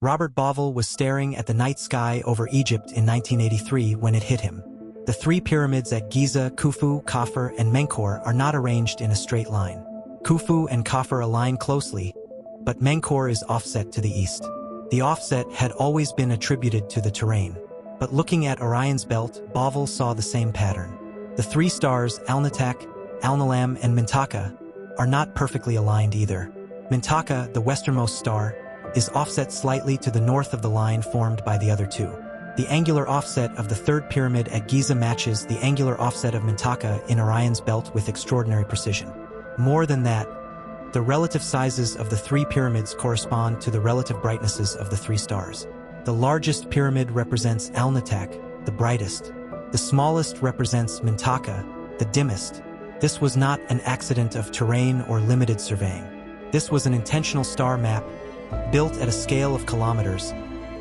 Robert Bauval was staring at the night sky over Egypt in 1983 when it hit him. The three pyramids at Giza, Khufu, Khafre, and Menkaure are not arranged in a straight line. Khufu and Khafre align closely, but Menkaure is offset to the east. The offset had always been attributed to the terrain. But looking at Orion's belt, Bauval saw the same pattern. The three stars, Alnitak, Alnilam, and Mintaka, are not perfectly aligned either. Mintaka, the westernmost star, is offset slightly to the north of the line formed by the other two. The angular offset of the third pyramid at Giza matches the angular offset of Mintaka in Orion's belt with extraordinary precision. More than that, the relative sizes of the three pyramids correspond to the relative brightnesses of the three stars. The largest pyramid represents Alnitak, the brightest. The smallest represents Mintaka, the dimmest. This was not an accident of terrain or limited surveying. This was an intentional star map, built at a scale of kilometers,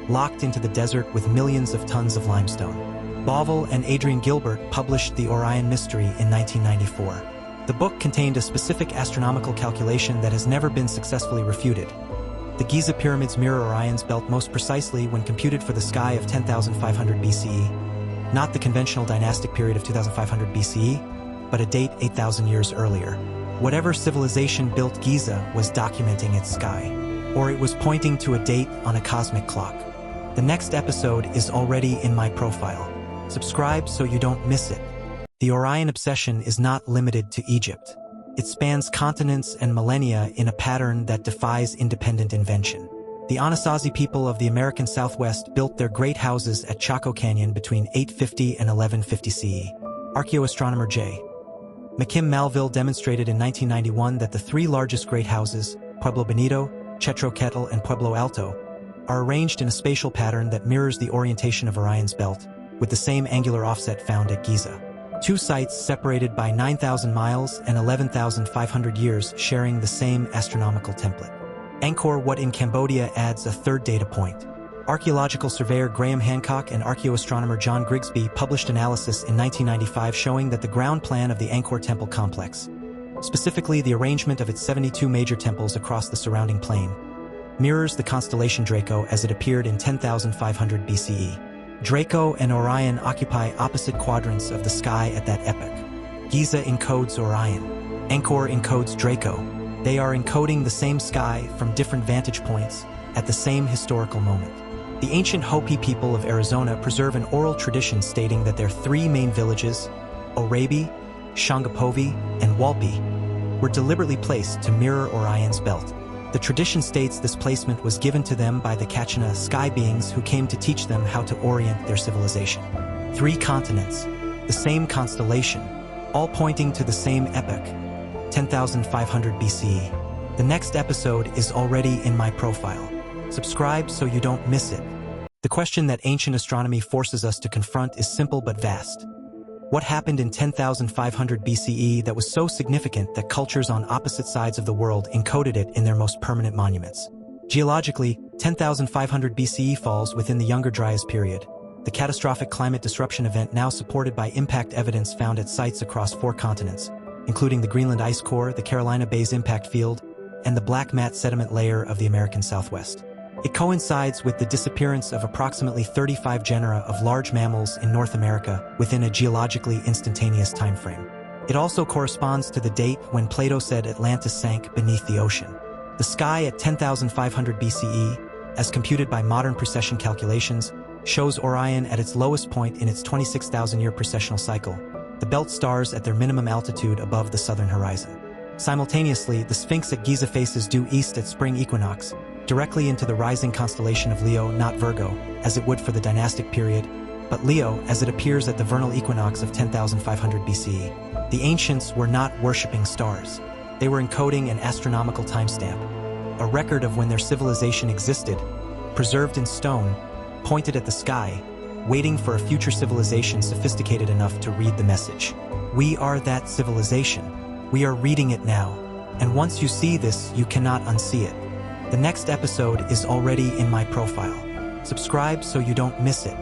locked into the desert with millions of tons of limestone. Bauval and Adrian Gilbert published The Orion Mystery in 1994. The book contained a specific astronomical calculation that has never been successfully refuted. The Giza pyramids mirror Orion's belt most precisely when computed for the sky of 10,500 BCE, not the conventional dynastic period of 2,500 BCE, but a date 8,000 years earlier. Whatever civilization built Giza was documenting its sky, or it was pointing to a date on a cosmic clock. The next episode is already in my profile. Subscribe so you don't miss it. The Orion obsession is not limited to Egypt. It spans continents and millennia in a pattern that defies independent invention. The Anasazi people of the American Southwest built their great houses at Chaco Canyon between 850 and 1150 CE. Archaeoastronomer J. McKim Malville demonstrated in 1991 that the three largest great houses, Pueblo Bonito, Chetroketel, and Pueblo Alto, are arranged in a spatial pattern that mirrors the orientation of Orion's belt, with the same angular offset found at Giza. Two sites separated by 9,000 miles and 11,500 years sharing the same astronomical template. Angkor Wat in Cambodia adds a third data point. Archaeological surveyor Graham Hancock and archaeoastronomer John Grigsby published analysis in 1995 showing that the ground plan of the Angkor Temple complex, specifically the arrangement of its 72 major temples across the surrounding plain, mirrors the constellation Draco as it appeared in 10,500 BCE. Draco and Orion occupy opposite quadrants of the sky at that epoch. Giza encodes Orion. Angkor encodes Draco. They are encoding the same sky from different vantage points at the same historical moment. The ancient Hopi people of Arizona preserve an oral tradition stating that their three main villages, Orabi, Shangapovi, and Walpi, were deliberately placed to mirror Orion's belt. The tradition states this placement was given to them by the Kachina sky beings who came to teach them how to orient their civilization. Three continents, the same constellation, all pointing to the same epoch, 10,500 BCE. The next episode is already in my profile. Subscribe so you don't miss it. The question that ancient astronomy forces us to confront is simple but vast. What happened in 10,500 BCE that was so significant that cultures on opposite sides of the world encoded it in their most permanent monuments? Geologically, 10,500 BCE falls within the Younger Dryas period, the catastrophic climate disruption event now supported by impact evidence found at sites across 4 continents, including the Greenland ice core, the Carolina Bays impact field, and the black mat sediment layer of the American Southwest. It coincides with the disappearance of approximately 35 genera of large mammals in North America within a geologically instantaneous time frame. It also corresponds to the date when Plato said Atlantis sank beneath the ocean. The sky at 10,500 BCE, as computed by modern precession calculations, shows Orion at its lowest point in its 26,000-year precessional cycle, the belt stars at their minimum altitude above the southern horizon. Simultaneously, the Sphinx at Giza faces due east at spring equinox, directly into the rising constellation of Leo, not Virgo, as it would for the dynastic period, but Leo as it appears at the vernal equinox of 10,500 BCE. The ancients were not worshipping stars. They were encoding an astronomical timestamp, a record of when their civilization existed, preserved in stone, pointed at the sky, waiting for a future civilization sophisticated enough to read the message. We are that civilization. We are reading it now, and once you see this, you cannot unsee it. The next episode is already in my profile. Subscribe so you don't miss it.